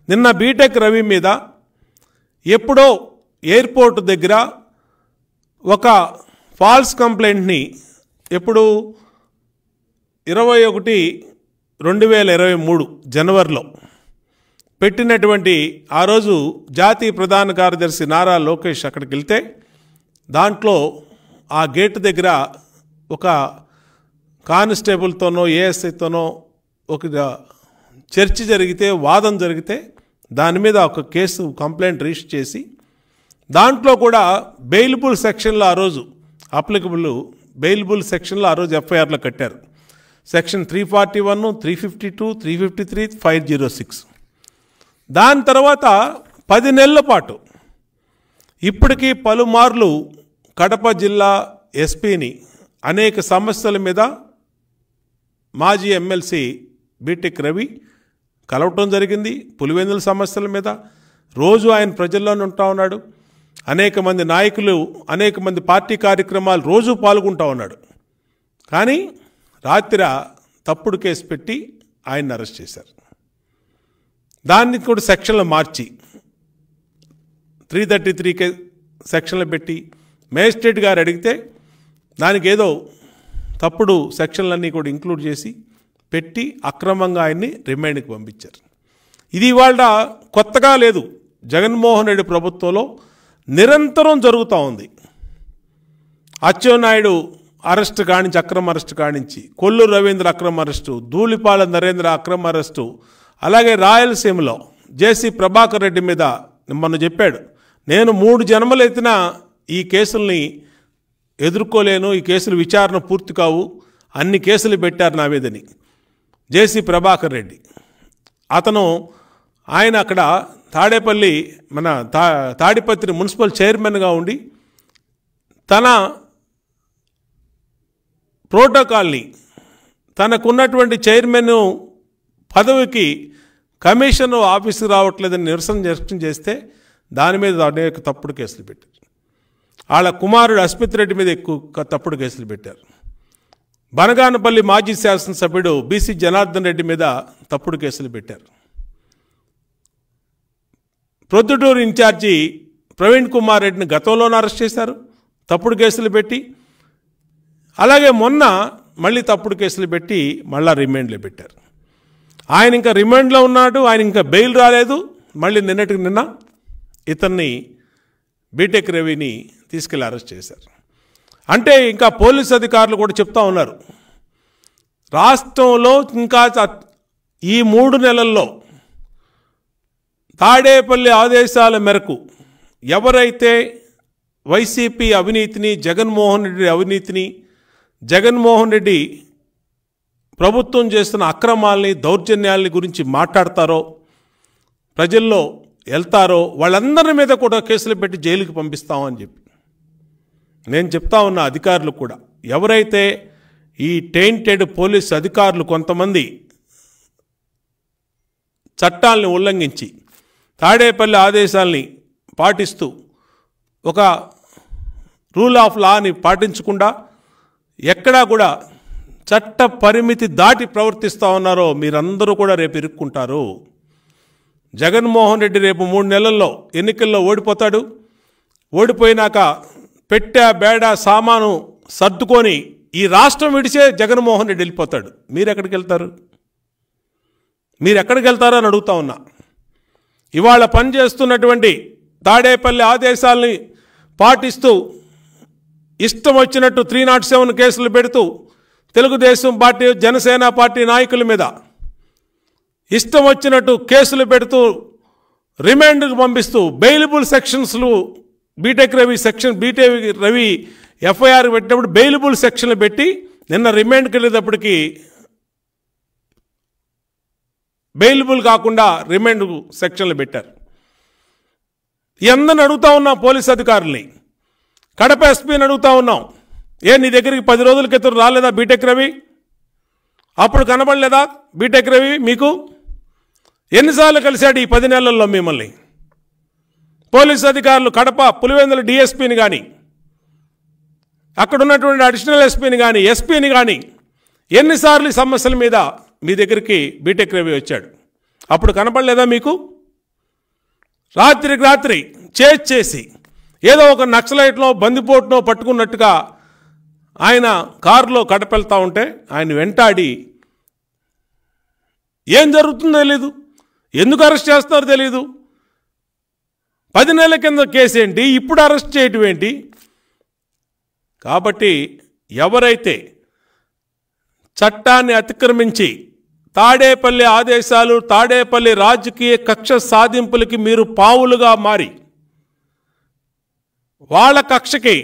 నిన్న బీటెక్ రవి మీద ఎప్పుడో ఎయిర్పోర్ట్ దగ్గర ఒక ఫాల్స్ కంప్లైంట్ని ఎప్పుడు 21/2023 జనవరిలో పెట్టినటువంటి ఆ రోజు జాతీయ ప్రధాన కార్యదర్శి నారా లోకేష్ అక్కడికి వెళ్తే దాంట్లో ఆ గేట్ దగ్గర ఒక కానిస్టేబుల్తోనో ఏఎస్ఐతోనో ఒక చర్చ జరిగితే వాదన జరిగితే దాని మీద ఒక కేసు కంప్లైంట్ రిజిస్టర్ చేసి దాంట్లో కూడా బెయిలబుల్ సెక్షన్లో ఆ రోజు అప్లికబుల్ బెయిలబుల్ సెక్షన్లో ఆ రోజు ఎఫ్ఐఆర్లో కట్టారు. సెక్షన్ 341, 352, 353, 506. దాని తర్వాత 10 నెలల పాటు ఇప్పటికీ పలుమార్లు కడప జిల్లా ఎస్పీని అనేక సమస్యల మీద మాజీ ఎమ్మెల్సీ బీటెక్ రవి కలవటం జరిగింది. పులివెందుల సమస్యల మీద రోజు ఆయన ప్రజల్లోనే ఉంటా ఉన్నాడు. అనేక మంది నాయకులు, అనేక మంది పార్టీ కార్యక్రమాలు రోజు పాల్గొంటూ ఉన్నాడు. కానీ రాత్రి తప్పుడు కేసు పెట్టి ఆయన్ని అరెస్ట్ చేశారు. దాన్ని కూడా సెక్షన్లు మార్చి 333 సెక్షన్లు పెట్టి మేజిస్ట్రేట్ గారు అడిగితే దానికి ఏదో తప్పుడు సెక్షన్లన్నీ కూడా ఇంక్లూడ్ చేసి పెట్టి అక్రమంగా ఆయన్ని రిమాండ్కి పంపించారు. ఇది ఇవాళ కొత్తగా లేదు, జగన్మోహన్ రెడ్డి ప్రభుత్వంలో నిరంతరం జరుగుతూ ఉంది. అచ్చెన్నాయుడు అరెస్టు కానించి, అక్రమ అరెస్టు కానించి, కొల్లూరు రవీంద్ర అక్రమ అరెస్టు, ధూళిపాల నరేంద్ర అక్రమ అరెస్టు, అలాగే రాయలసీమలో జేసీ ప్రభాకర్ రెడ్డి మీద మొన్న చెప్పాడు, నేను 3 జన్మలు ఎత్తిన ఈ కేసుల్ని ఎదుర్కోలేను, ఈ కేసులు విచారణ పూర్తి కావు, అన్ని కేసులు పెట్టారు నా మీదని. జేసీ ప్రభాకర్ రెడ్డి ఆయన అక్కడ తాడేపల్లి మన తాడిపత్రి మున్సిపల్ చైర్మన్గా ఉండి తన ప్రోటోకాల్ని తనకున్నటువంటి చైర్మన్ పదవికి కమిషన్ ఆఫీసుకు రావట్లేదని నిరసన వ్యక్తం చేస్తే దాని మీద అనేక తప్పుడు కేసులు పెట్టారు. వాళ్ళ కుమారుడు అస్మిత్ రెడ్డి మీద ఎక్కువ తప్పుడు కేసులు పెట్టారు. బనగానపల్లి మాజీ శాసనసభ్యుడు బీసీ జనార్దన్ రెడ్డి మీద తప్పుడు కేసులు పెట్టారు. ప్రొద్దుటూరు ఇన్ఛార్జి ప్రవీణ్ కుమార్ రెడ్డిని గతంలోనే అరెస్ట్ చేశారు తప్పుడు కేసులు పెట్టి. అలాగే మొన్న మళ్ళీ తప్పుడు కేసులు పెట్టి మళ్ళా రిమాండ్లో పెట్టారు. ఆయన ఇంకా రిమాండ్లో ఉన్నాడు, ఆయన ఇంకా బెయిల్ రాలేదు. మళ్ళీ నిన్నటికి నిన్న ఇతన్ని బీటెక్ రవిని తీసుకెళ్ళి అరెస్ట్ చేశారు. అంటే ఇంకా పోలీసు అధికారులు కూడా చెప్తా ఉన్నారు, రాష్ట్రంలో ఇంకా ఈ 3 నెలల్లో తాడేపల్లి ఆదేశాల మేరకు ఎవరైతే వైసీపీ అవినీతిని, జగన్మోహన్ రెడ్డి అవినీతిని, జగన్మోహన్ రెడ్డి ప్రభుత్వం చేస్తున్న అక్రమాలని, దౌర్జన్యాలని గురించి మాట్లాడతారో, ప్రజల్లో వెళ్తారో వాళ్ళందరి మీద కూడా కేసులు పెట్టి జైలుకి పంపిస్తామని చెప్పి నేను చెప్తా ఉన్న అధికారులు కూడా, ఎవరైతే ఈ టెయింటెడ్ పోలీస్ అధికారులు కొంతమంది చట్టాలని ఉల్లంఘించి తాడేపల్లి ఆదేశాలని పాటిస్తూ ఒక రూల్ ఆఫ్ లాని పాటించకుండా ఎక్కడా కూడా చట్ట పరిమితి దాటి ప్రవర్తిస్తూ ఉన్నారో మీరందరూ కూడా రేపు ఇరుక్కుంటారు. జగన్మోహన్ రెడ్డి రేపు 3 నెలల్లో ఎన్నికల్లో ఓడిపోతాడు. ఓడిపోయినాక పెట్టే బేడ సామాను సర్దుకొని ఈ రాష్ట్రం విడిచే జగన్మోహన్ రెడ్డి వెళ్ళిపోతాడు. మీరెక్కడికి వెళ్తారు? మీరెక్కడికి వెళ్తారో అని అడుగుతా ఉన్నా. ఇవాళ పనిచేస్తున్నటువంటి తాడేపల్లి ఆదేశాలని పాటిస్తూ ఇష్టం వచ్చినట్టు 307 కేసులు పెడుతూ తెలుగుదేశం పార్టీ, జనసేన పార్టీ నాయకుల మీద ఇష్టం వచ్చినట్టు కేసులు పెడుతూ రిమాండ్కు పంపిస్తూ బెయిలబుల్ సెక్షన్స్లు బీటెక్ రవి ఎఫ్ఐఆర్ పెట్టినప్పుడు బెయిలబుల్ సెక్షన్లు పెట్టి నిన్న రిమాండ్కి వెళ్ళేటప్పటికి బెయిలబుల్ కాకుండా రిమాండ్ సెక్షన్లు పెట్టారు. అందరిని అడుగుతా ఉన్నాం, పోలీస్ అధికారుల్ని, కడప ఎస్పీని అడుగుతా ఉన్నాం, నీ దగ్గరికి 10 రోజుల క్రితం రాలేదా బీటెక్ రవి? అప్పుడు కనబడలేదా బీటెక్ రవి మీకు? ఎన్నిసార్లు కలిశాడు ఈ 10 నెలల్లో మిమ్మల్ని? పోలీసు అధికారులు కడప పులివెందుల డిఎస్పీని కానీ, అక్కడ ఉన్నటువంటి అడిషనల్ ఎస్పీని కానీ, ఎస్పీని కానీ ఎన్నిసార్లు సమస్యల మీద మీ దగ్గరికి బీటెక్ రవి వచ్చాడు? అప్పుడు కనపడలేదా మీకు? రాత్రికి రాత్రి చేసి ఏదో ఒక నక్సలైట్నో బందిపోటునో పట్టుకున్నట్టుగా ఆయన కారులో కడపెళ్తా ఉంటే ఆయన వెంటాడి ఏం జరుగుతుందో తెలీదు, ఎందుకు అరెస్ట్ చేస్తారో తెలీదు. 10 నెలల కింద కేసు ఏంటి, ఇప్పుడు అరెస్ట్ చేయటం ఏంటి? కాబట్టి ఎవరైతే చట్టాన్ని అతిక్రమించి తాడేపల్లి ఆదేశాలు, తాడేపల్లి రాజకీయ కక్ష సాధింపులకి మీరు పావులుగా మారి వాళ్ళ కక్షకి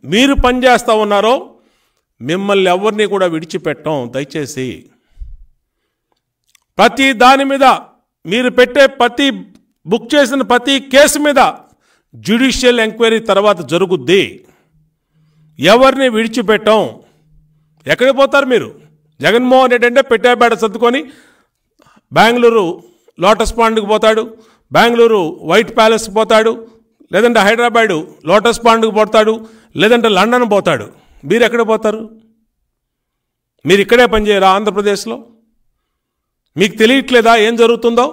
మీరు పనిచేస్తూ ఉన్నారో మిమ్మల్ని ఎవరిని కూడా విడిచిపెట్టం. దయచేసి ప్రతి దాని మీద మీరు పెట్టే బుక్ చేసిన ప్రతి కేసు మీద జ్యుడిషియల్ ఎంక్వైరీ తర్వాత జరుగుద్ది. ఎవరిని విడిచిపెట్టం. ఎక్కడికి పోతారు మీరు? జగన్మోహన్ రెడ్డి అంటే పెట్టేబేడ సర్దుకొని బెంగళూరు లోటస్ పాండ్కి పోతాడు, బెంగళూరు వైట్ ప్యాలెస్కి పోతాడు, లేదంటే హైదరాబాదు లోటస్ పాండ్కి పోతాడు, లేదంటే లండన్ పోతాడు. మీరు ఎక్కడ పోతారు? మీరు ఇక్కడే పనిచేయరా ఆంధ్రప్రదేశ్లో? మీకు తెలియట్లేదా ఏం జరుగుతుందో?